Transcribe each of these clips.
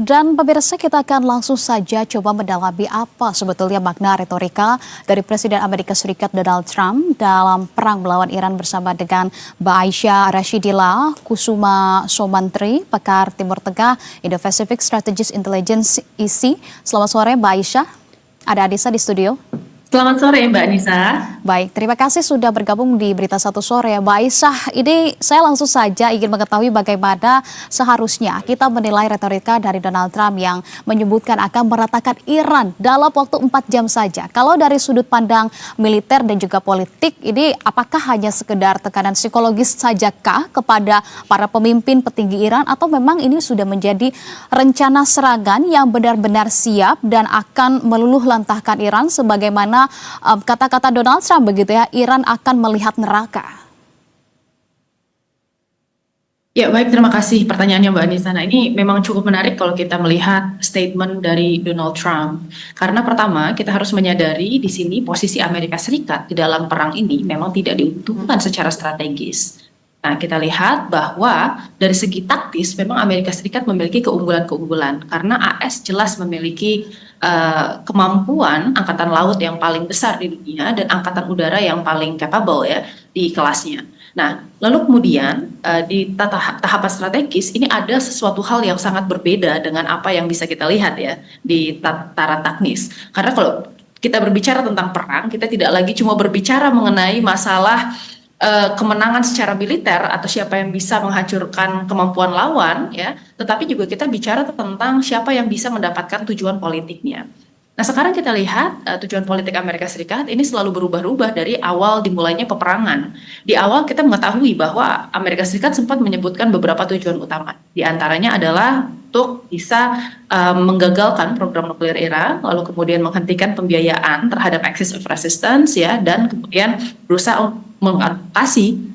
Dan pemirsa, kita akan langsung saja coba mendalami apa sebetulnya makna retorika dari Presiden Amerika Serikat Donald Trump dalam perang melawan Iran bersama dengan Mbak Aisyah Rashidillah Kusuma Somantri, pakar Timur Tengah Indo-Pacific Strategic Intelligence ISI. Selamat sore Mbak Aisyah, ada Adisa di studio. Selamat sore Mbak Nisa. Baik, terima kasih sudah bergabung di Berita Satu Sore. Mbak Aisyah, ini saya langsung saja ingin mengetahui bagaimana seharusnya kita menilai retorika dari Donald Trump yang menyebutkan akan meratakan Iran dalam waktu 4 jam saja. Kalau dari sudut pandang militer dan juga politik, ini apakah hanya sekedar tekanan psikologis sajakah kepada para pemimpin petinggi Iran atau memang ini sudah menjadi rencana serangan yang benar-benar siap dan akan meluluh lantahkan Iran sebagaimana kata-kata Donald Trump begitu ya, Iran akan melihat neraka. Ya baik, terima kasih pertanyaannya Mbak Anissa. Nah ini memang cukup menarik kalau kita melihat statement dari Donald Trump. Karena pertama kita harus menyadari di sini posisi Amerika Serikat di dalam perang ini memang tidak diuntungkan secara strategis. Nah kita lihat bahwa dari segi taktis memang Amerika Serikat memiliki keunggulan-keunggulan. Karena AS jelas memiliki kemampuan angkatan laut yang paling besar di dunia dan angkatan udara yang paling capable ya di kelasnya. Nah, lalu kemudian di tahapan strategis ini ada sesuatu hal yang sangat berbeda dengan apa yang bisa kita lihat ya di tataran teknis. Karena kalau kita berbicara tentang perang, kita tidak lagi cuma berbicara mengenai masalah kemenangan secara militer atau siapa yang bisa menghancurkan kemampuan lawan ya, tetapi juga kita bicara tentang siapa yang bisa mendapatkan tujuan politiknya. Nah sekarang kita lihat tujuan politik Amerika Serikat ini selalu berubah-ubah dari awal dimulainya peperangan. Di awal kita mengetahui bahwa Amerika Serikat sempat menyebutkan beberapa tujuan utama. Di antaranya adalah untuk bisa menggagalkan program nuklir Iran, lalu kemudian menghentikan pembiayaan terhadap Axis of Resistance ya, dan kemudian berusaha mengadvokasi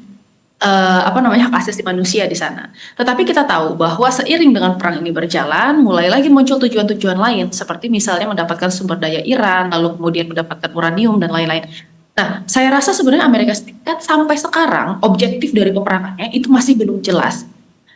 hak asasi manusia di sana. Tetapi kita tahu bahwa seiring dengan perang ini berjalan, mulai lagi muncul tujuan-tujuan lain seperti misalnya mendapatkan sumber daya Iran, lalu kemudian mendapatkan uranium dan lain-lain. Nah, saya rasa sebenarnya Amerika Serikat sampai sekarang objektif dari peperangannya itu masih belum jelas.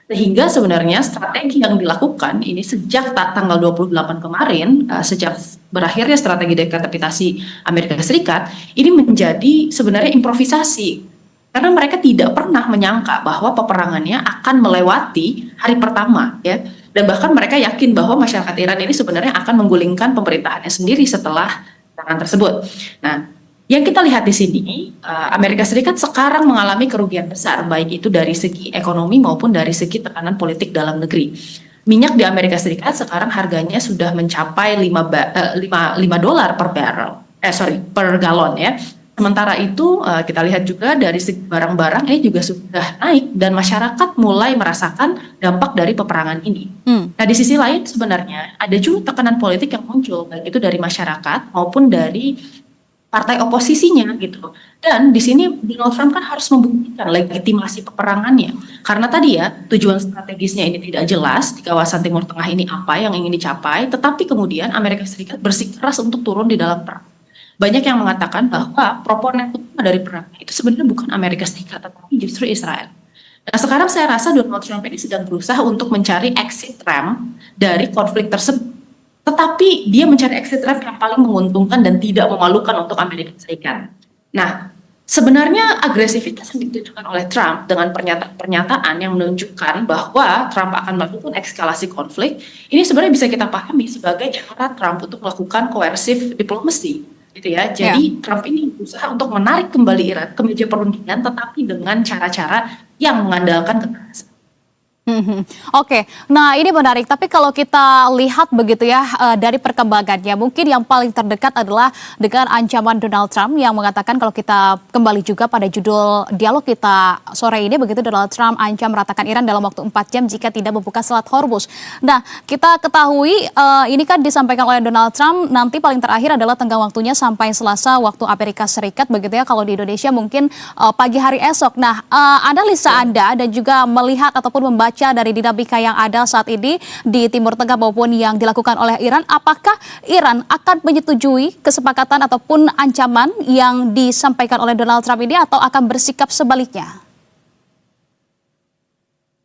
Sehingga sebenarnya strategi yang dilakukan ini sejak tanggal 28 kemarin, sejak berakhirnya strategi dekapitasi Amerika Serikat, ini menjadi sebenarnya improvisasi. Karena mereka tidak pernah menyangka bahwa peperangannya akan melewati hari pertama ya. Dan bahkan mereka yakin bahwa masyarakat Iran ini sebenarnya akan menggulingkan pemerintahannya sendiri setelah serangan tersebut. Nah, yang kita lihat di sini, Amerika Serikat sekarang mengalami kerugian besar, baik itu dari segi ekonomi maupun dari segi tekanan politik dalam negeri. Minyak di Amerika Serikat sekarang harganya sudah mencapai $5 per galon ya. Sementara itu kita lihat juga dari segi barang-barang ini juga sudah naik dan masyarakat mulai merasakan dampak dari peperangan ini. Nah di sisi lain sebenarnya ada juga tekanan politik yang muncul, baik itu dari masyarakat maupun dari partai oposisinya gitu. Dan di sini Donald Trump kan harus membuktikan legitimasi peperangannya. Karena tadi ya tujuan strategisnya ini tidak jelas di kawasan Timur Tengah ini apa yang ingin dicapai, tetapi kemudian Amerika Serikat bersikeras untuk turun di dalam perang. Banyak yang mengatakan bahwa proponen utama dari perang itu sebenarnya bukan Amerika Serikat tetapi justru Israel. Nah sekarang saya rasa Donald Trump ini sedang berusaha untuk mencari exit ramp dari konflik tersebut. Tetapi dia mencari exit ramp yang paling menguntungkan dan tidak memalukan untuk Amerika Serikat. Nah, sebenarnya agresivitas yang ditunjukkan oleh Trump dengan pernyataan yang menunjukkan bahwa Trump akan melakukan eskalasi konflik, ini sebenarnya bisa kita pahami sebagai cara Trump untuk melakukan coercive diplomacy. Gitu ya. Jadi Trump ini berusaha untuk menarik kembali Iran ke meja perundingan tetapi dengan cara-cara yang mengandalkan kekerasan. Oke, nah ini menarik. Tapi kalau kita lihat begitu ya dari perkembangannya, mungkin yang paling terdekat adalah dengan ancaman Donald Trump yang mengatakan kalau kita kembali juga pada judul dialog kita sore ini, begitu Donald Trump ancam meratakan Iran dalam waktu 4 jam jika tidak membuka Selat Hormuz. Nah, kita ketahui ini kan disampaikan oleh Donald Trump nanti paling terakhir adalah tenggang waktunya sampai Selasa waktu Amerika Serikat, begitu ya. Kalau di Indonesia mungkin pagi hari esok. Nah, analisa Anda dan juga melihat ataupun membaca dari dinamika yang ada saat ini di Timur Tengah maupun yang dilakukan oleh Iran, apakah Iran akan menyetujui kesepakatan ataupun ancaman yang disampaikan oleh Donald Trump ini atau akan bersikap sebaliknya?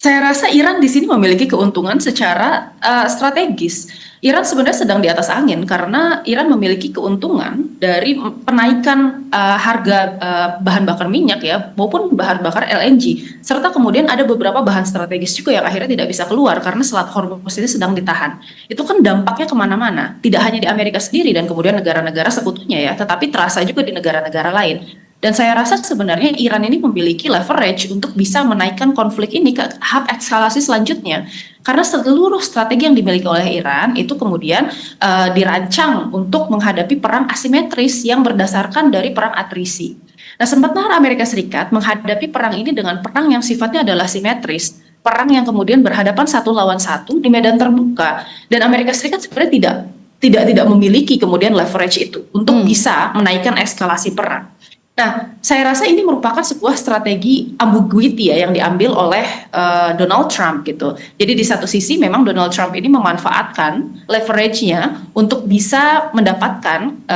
Saya rasa Iran di sini memiliki keuntungan secara strategis. Iran sebenarnya sedang di atas angin karena Iran memiliki keuntungan dari penaikan harga bahan bakar minyak ya maupun bahan bakar LNG, serta kemudian ada beberapa bahan strategis juga yang akhirnya tidak bisa keluar karena Selat Hormuz ini sedang ditahan. Itu kan dampaknya kemana-mana, tidak hanya di Amerika sendiri dan kemudian negara-negara sekutunya ya, tetapi terasa juga di negara-negara lain. Dan saya rasa sebenarnya Iran ini memiliki leverage untuk bisa menaikkan konflik ini ke tahap eskalasi selanjutnya. Karena seluruh strategi yang dimiliki oleh Iran itu kemudian dirancang untuk menghadapi perang asimetris yang berdasarkan dari perang atrisi. Nah, sementara Amerika Serikat menghadapi perang ini dengan perang yang sifatnya adalah simetris. Perang yang kemudian berhadapan satu lawan satu di medan terbuka. Dan Amerika Serikat sebenarnya tidak memiliki kemudian leverage itu untuk bisa menaikkan eskalasi perang. Nah, saya rasa ini merupakan sebuah strategi ambiguity ya yang diambil oleh Donald Trump gitu. Jadi di satu sisi memang Donald Trump ini memanfaatkan leverage-nya untuk bisa mendapatkan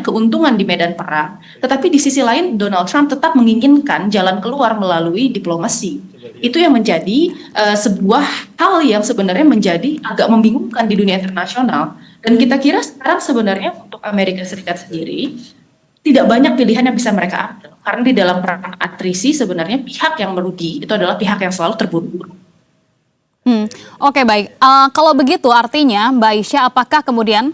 keuntungan di medan perang. Tetapi di sisi lain Donald Trump tetap menginginkan jalan keluar melalui diplomasi. Itu yang menjadi sebuah hal yang sebenarnya menjadi agak membingungkan di dunia internasional. Dan kita kira sekarang sebenarnya untuk Amerika Serikat sendiri tidak banyak pilihan yang bisa mereka ambil karena di dalam perang atrisi sebenarnya pihak yang merugi itu adalah pihak yang selalu terburu-buru. Oke, baik. Kalau begitu artinya Mbak Aisyah, apakah kemudian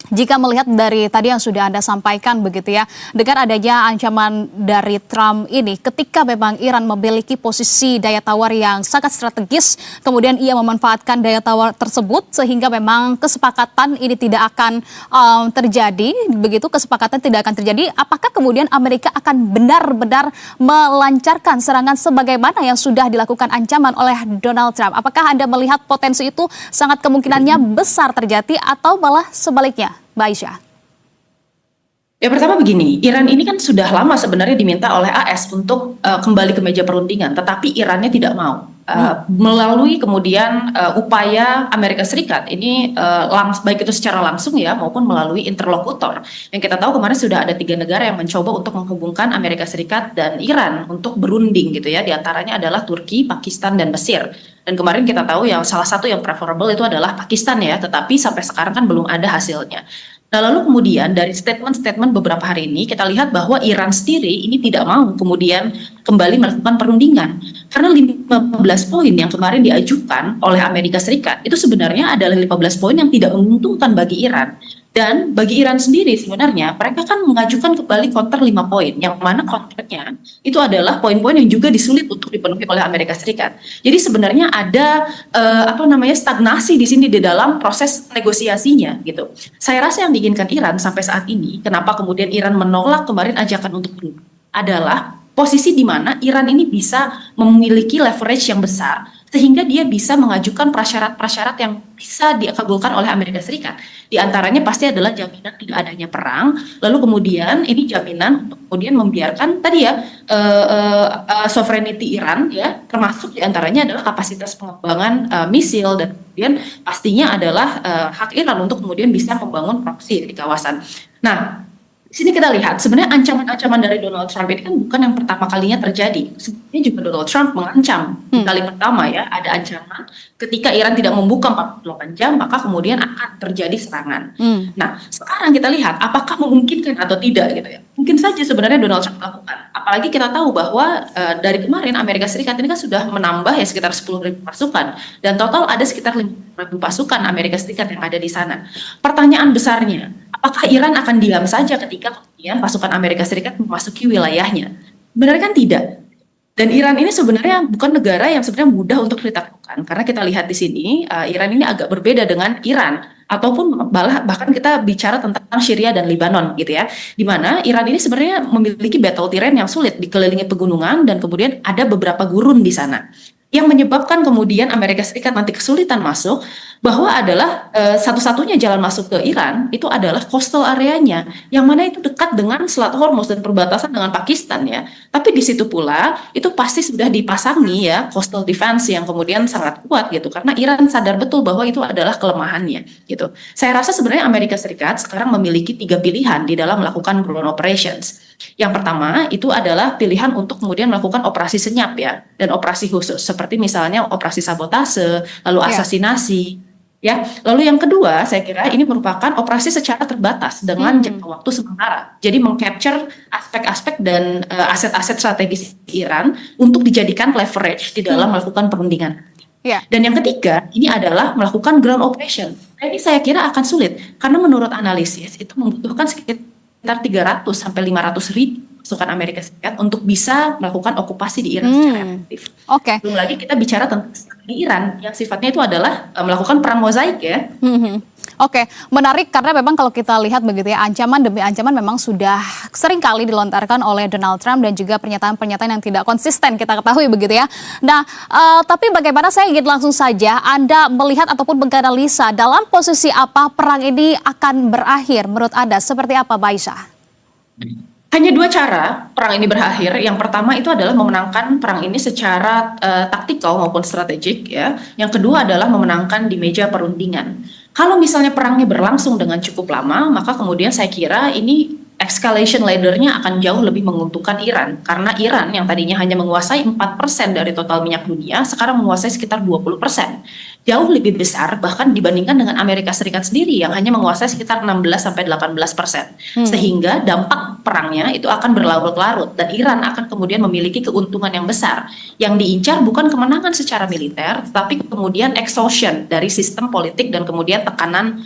jika melihat dari tadi yang sudah Anda sampaikan begitu ya, dengan adanya ancaman dari Trump ini, ketika memang Iran memiliki posisi daya tawar yang sangat strategis, kemudian ia memanfaatkan daya tawar tersebut sehingga memang kesepakatan ini tidak akan terjadi, begitu kesepakatan tidak akan terjadi, apakah kemudian Amerika akan benar-benar melancarkan serangan sebagaimana yang sudah dilakukan ancaman oleh Donald Trump? Apakah Anda melihat potensi itu sangat kemungkinannya besar terjadi atau malah sebaliknya? Mbak Aisyah. Ya, pertama begini, Iran ini kan sudah lama sebenarnya diminta oleh AS untuk kembali ke meja perundingan, tetapi Irannya tidak mau. Melalui kemudian upaya Amerika Serikat ini baik itu secara langsung ya maupun melalui interlokutor. Yang kita tahu kemarin sudah ada 3 negara yang mencoba untuk menghubungkan Amerika Serikat dan Iran untuk berunding gitu ya. Di antaranya adalah Turki, Pakistan dan Mesir. Dan kemarin kita tahu yang salah satu yang preferable itu adalah Pakistan ya, tetapi sampai sekarang kan belum ada hasilnya. Nah, lalu kemudian dari statement-statement beberapa hari ini kita lihat bahwa Iran sendiri ini tidak mau kemudian kembali melakukan perundingan. Karena 15 poin yang kemarin diajukan oleh Amerika Serikat itu sebenarnya adalah 15 poin yang tidak menguntungkan bagi Iran. Dan bagi Iran sendiri sebenarnya mereka kan mengajukan kembali counter 5 poin, yang mana counternya itu adalah poin-poin yang juga disulit untuk dipenuhi oleh Amerika Serikat. Jadi sebenarnya ada stagnasi di sini di dalam proses negosiasinya gitu. Saya rasa yang diinginkan Iran sampai saat ini, kenapa kemudian Iran menolak kemarin ajakan untuk berunding, adalah posisi di mana Iran ini bisa memiliki leverage yang besar sehingga dia bisa mengajukan prasyarat-prasyarat yang bisa dikabulkan oleh Amerika Serikat. Di antaranya pasti adalah jaminan tidak adanya perang, lalu kemudian ini jaminan untuk kemudian membiarkan tadi ya sovereignty Iran ya, termasuk di antaranya adalah kapasitas pengembangan misil dan kemudian pastinya adalah hak Iran untuk kemudian bisa membangun proksi di kawasan. Nah, di sini kita lihat sebenarnya ancaman-ancaman dari Donald Trump ini kan bukan yang pertama kalinya terjadi. Sebenarnya juga Donald Trump mengancam kali pertama ya, ada ancaman ketika Iran tidak membuka 48 jam maka kemudian akan terjadi serangan. Nah, sekarang kita lihat apakah memungkinkan atau tidak gitu ya. Mungkin saja sebenarnya Donald Trump lakukan. Apalagi kita tahu bahwa dari kemarin Amerika Serikat ini kan sudah menambah ya sekitar 10.000 pasukan dan total ada sekitar 5.000 pasukan Amerika Serikat yang ada di sana. Pertanyaan besarnya, apakah Iran akan diam saja ketika kemudian pasukan Amerika Serikat memasuki wilayahnya? Benar kan tidak? Dan Iran ini sebenarnya bukan negara yang sebenarnya mudah untuk ditaklukkan. Karena kita lihat di sini, Iran ini agak berbeda dengan Iran. Ataupun bahkan kita bicara tentang Syria dan Lebanon gitu ya. Di mana Iran ini sebenarnya memiliki battle terrain yang sulit, dikelilingi pegunungan dan kemudian ada beberapa gurun di sana. Yang menyebabkan kemudian Amerika Serikat nanti kesulitan masuk, bahwa adalah satu-satunya jalan masuk ke Iran itu adalah coastal areanya, yang mana itu dekat dengan Selat Hormuz dan perbatasan dengan Pakistan ya. Tapi di situ pula itu pasti sudah dipasangi ya coastal defense yang kemudian sangat kuat gitu, karena Iran sadar betul bahwa itu adalah kelemahannya gitu. Saya rasa sebenarnya Amerika Serikat sekarang memiliki 3 pilihan di dalam melakukan ground operations. Yang pertama itu adalah pilihan untuk kemudian melakukan operasi senyap ya, dan operasi khusus seperti misalnya operasi sabotase, lalu Ya. asasinasi. Ya, lalu yang kedua, saya kira ini merupakan operasi secara terbatas dengan jangka waktu sementara. Jadi mengcapture aspek-aspek dan aset-aset strategis Iran untuk dijadikan leverage di dalam melakukan perundingan. Ya. Dan yang ketiga, ini adalah melakukan ground operation. Nah, ini saya kira akan sulit karena menurut analisis itu membutuhkan sekitar 300 sampai 500 ribu pasukan Amerika Serikat untuk bisa melakukan okupasi di Iran secara efektif. Oke. Belum lagi kita bicara tentang strategi Iran yang sifatnya itu adalah melakukan perang mozaik ya. Oke, menarik karena memang kalau kita lihat begitu ya, ancaman demi ancaman memang sudah sering kali dilontarkan oleh Donald Trump dan juga pernyataan-pernyataan yang tidak konsisten kita ketahui begitu ya. Nah, tapi bagaimana, saya ingin langsung saja Anda melihat ataupun menganalisa dalam posisi apa perang ini akan berakhir menurut Anda, seperti apa, Mbak Aisyah? Hanya dua cara perang ini berakhir. Yang pertama itu adalah memenangkan perang ini secara taktikal maupun strategik ya. Yang kedua adalah memenangkan di meja perundingan. Kalau misalnya perangnya berlangsung dengan cukup lama, maka kemudian saya kira ini escalation ladder-nya akan jauh lebih menguntungkan Iran. Karena Iran yang tadinya hanya menguasai 4% dari total minyak dunia, sekarang menguasai sekitar 20%. Jauh lebih besar bahkan dibandingkan dengan Amerika Serikat sendiri yang hanya menguasai sekitar 16-18%. Sehingga dampak perangnya itu akan berlarut-larut dan Iran akan kemudian memiliki keuntungan yang besar. Yang diincar bukan kemenangan secara militer, tapi kemudian exhaustion dari sistem politik dan kemudian tekanan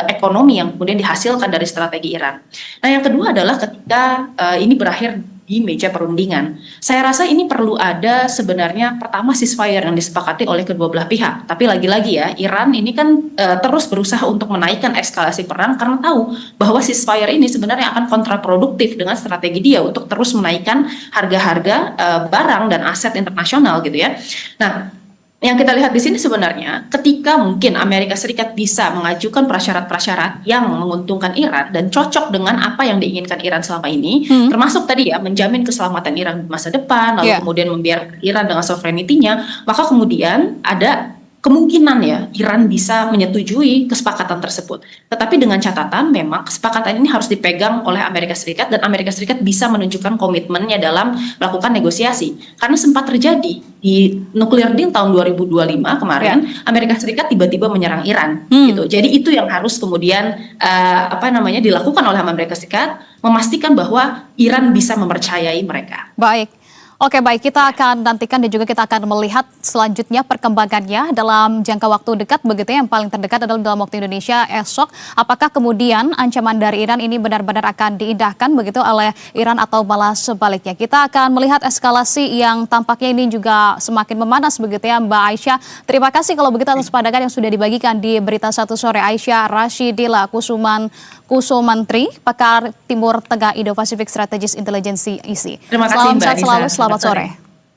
ekonomi yang kemudian dihasilkan dari strategi Iran. Nah, yang kedua adalah ketika ini berakhir di meja perundingan. Saya rasa ini perlu ada sebenarnya pertama ceasefire yang disepakati oleh kedua belah pihak. Tapi lagi-lagi ya, Iran ini kan terus berusaha untuk menaikkan eskalasi perang karena tahu bahwa ceasefire ini sebenarnya akan kontraproduktif dengan strategi dia untuk terus menaikkan harga-harga barang dan aset internasional gitu ya. Nah, yang kita lihat di sini sebenarnya ketika mungkin Amerika Serikat bisa mengajukan prasyarat-prasyarat yang menguntungkan Iran dan cocok dengan apa yang diinginkan Iran selama ini, termasuk tadi ya menjamin keselamatan Iran di masa depan, lalu kemudian membiarkan Iran dengan sovereignty-nya, maka kemudian ada kemungkinan ya Iran bisa menyetujui kesepakatan tersebut. Tetapi dengan catatan memang kesepakatan ini harus dipegang oleh Amerika Serikat dan Amerika Serikat bisa menunjukkan komitmennya dalam melakukan negosiasi. Karena sempat terjadi di nuclear deal tahun 2025 kemarin, Amerika Serikat tiba-tiba menyerang Iran gitu. Jadi itu yang harus kemudian dilakukan oleh Amerika Serikat, memastikan bahwa Iran bisa mempercayai mereka. Baik. Oke, baik, kita akan nantikan dan juga kita akan melihat selanjutnya perkembangannya dalam jangka waktu dekat begitu ya. Yang paling terdekat adalah dalam waktu Indonesia esok. Apakah kemudian ancaman dari Iran ini benar-benar akan diindahkan begitu oleh Iran atau malah sebaliknya? Kita akan melihat eskalasi yang tampaknya ini juga semakin memanas begitu ya, Mbak Aisyah. Terima kasih kalau begitu atas pandangan yang sudah dibagikan di Berita Satu Sore. Aisyah Rashidila Kusumantri, pakar Timur Tengah Indo-Pacific Strategis Intelligence ISI. Terima kasih, Salam Mbak sehat Anissa. selalu, selamat sore.